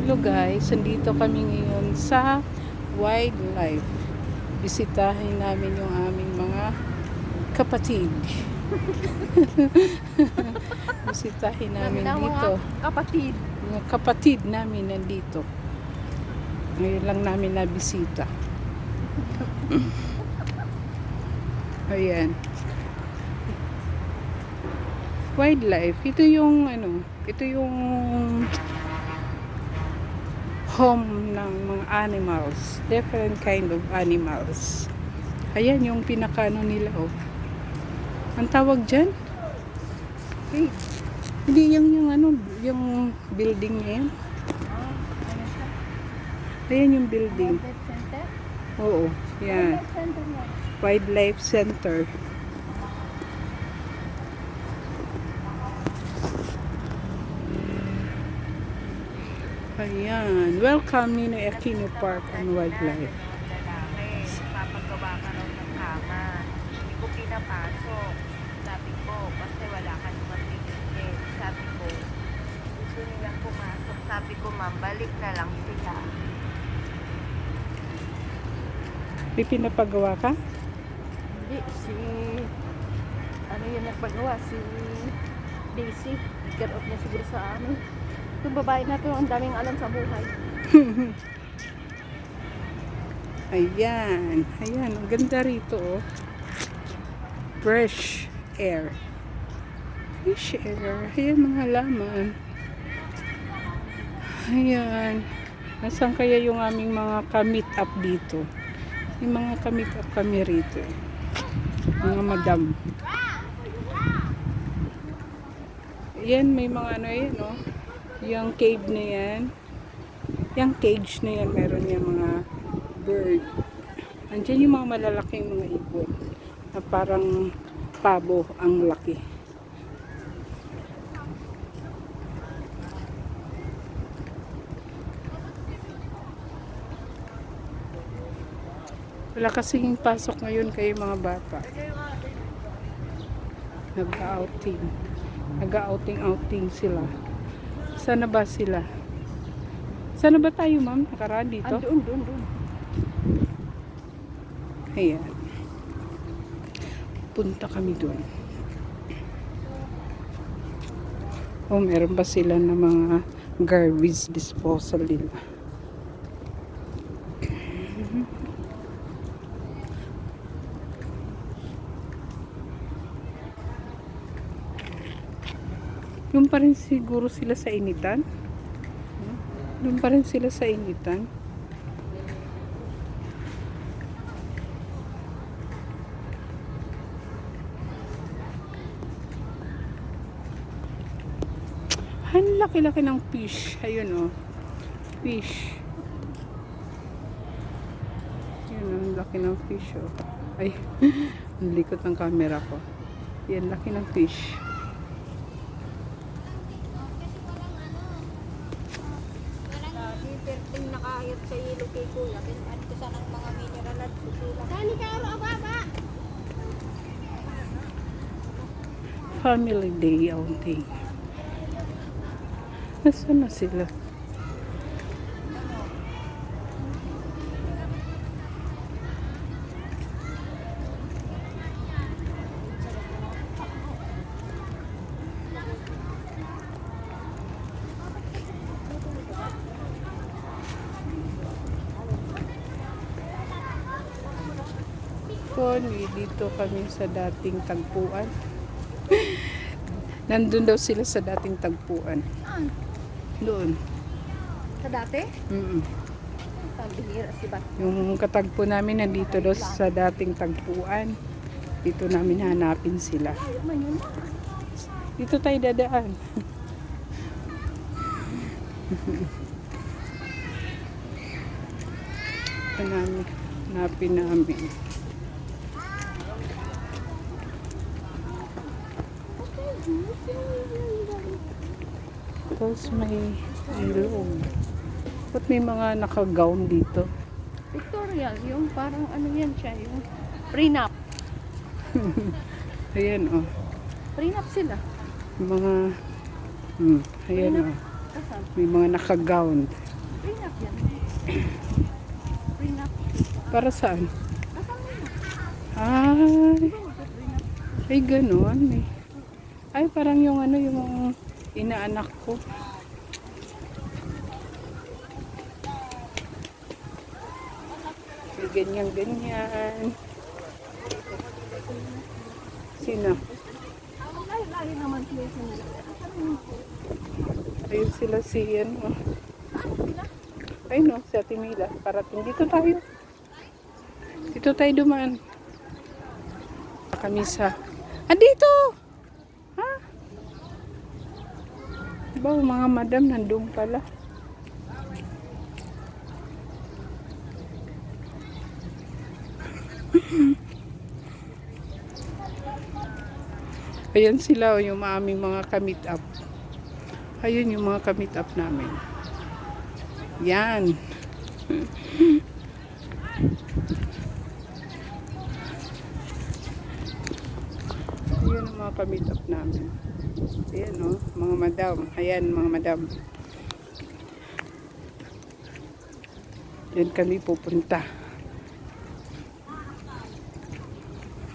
Hello guys, nandito kami ngayon sa wildlife. Bisitahin namin yung aming mga kapatid. Bisitahin namin dito. Kapatid. Mga kapatid namin nandito. Ngayon lang namin nabisita. Ayan. Wildlife. Ito yung home ng mga animals, different kind of animals. Ayan yung pinakano nila, oh. Ang tawag dyan? Hey, hindi yung building na yan. Ayan yung building. Center? Oo, yan. Wildlife Center. Ayan. Welcome Ninoy Aquino Park and Wildlife. Papagawa ka raw ng kama. Hindi ko pinapasok. Sabi ko, kasi wala ka naman pinigil. Sabi ko, gusto nilang pumasok. Sabi ko, ma'am, balik na lang sila. May pinapagawa ka? Hindi, ano yun nagpagawa? Si Daisy. Get off niya siguro sa amin. Itong babae na to, ang daming alam sa buhay. Ayan. Ayan. Ang ganda rito, oh. Fresh air. Fresh air. Ayan mga halaman. Ayan. Nasaan kaya yung aming mga ka-meet up dito? Yung mga ka-meet up kami rito. Mga madam. Ayan, may mga ano yan, oh. Yung cave na yan. Yung cage na yan, meron yung mga bird. Andiyan yung mga malalaking mga ibon na parang pabo ang laki. Wala kasing pasok ngayon kayo mga bata. Nag-outing. Nag-outing sila. Sana ba sila? Sana ba tayo, ma'am? Nakaraan dito? Doon. Ayan. Punta kami doon. Oh, meron ba sila na mga garbage disposal nila? Doon pa rin siguro sila sa initan. Doon pa rin sila sa initan. Ang laki-laki ng fish. Ayun, oh. Fish. Ayun, oh. Ang laki ng fish, oh. Ay, ang likot ng camera ko. Yan, laki ng fish. Nakahit sa ilo kay kuya, pinaan ko sana ng mga mineral at susulang. Sani ka baba? Family day outing. Nasaan na sila? Dito kami sa dating tagpuan. Nandun daw sila sa dating tagpuan. Doon. Sa dati? Pambihira si Bat. Yung katagpo namin nandito daw sa dating tagpuan. Dito namin hanapin sila. Dito tayo dadaan. Hanapin namin. Tapos may ilong. Ba't may mga naka-gown dito? Victorial, yung parang ano yan siya, yung prenup. Ayan, oh. Prenup sila. Mga, ayan, oh. Asan? May mga naka-gown. Para saan? Ay, ay ganon eh. Ay, parang yung ano, yung inaanak ko. May ganyan-ganyan. Sino? Ayun sila si ano. Ay no, si Ate Mila. Parating dito tayo. Dito tayo dumaan. Kami sa... Andito! Ha? Diba mga madam nandun pala. Ayan sila o yung aming mga kamit up. Ayun yung mga kamit up namin. Yan. Ayan ang mga kamit up namin. Ayan o, mga madam. Ayan mga madam. Diyan kami pupunta.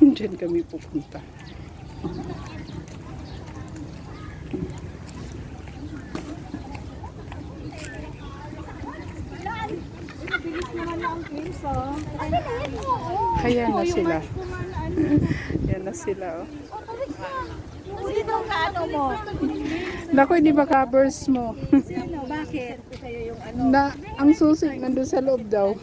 Diyan kami pupunta. Ayan na sila. Ayan na sila. Oh. Sino ka ano mo? Naku, hindi ba covers mo? Sino? Bakit? Na, ang susi nandun sa loob daw.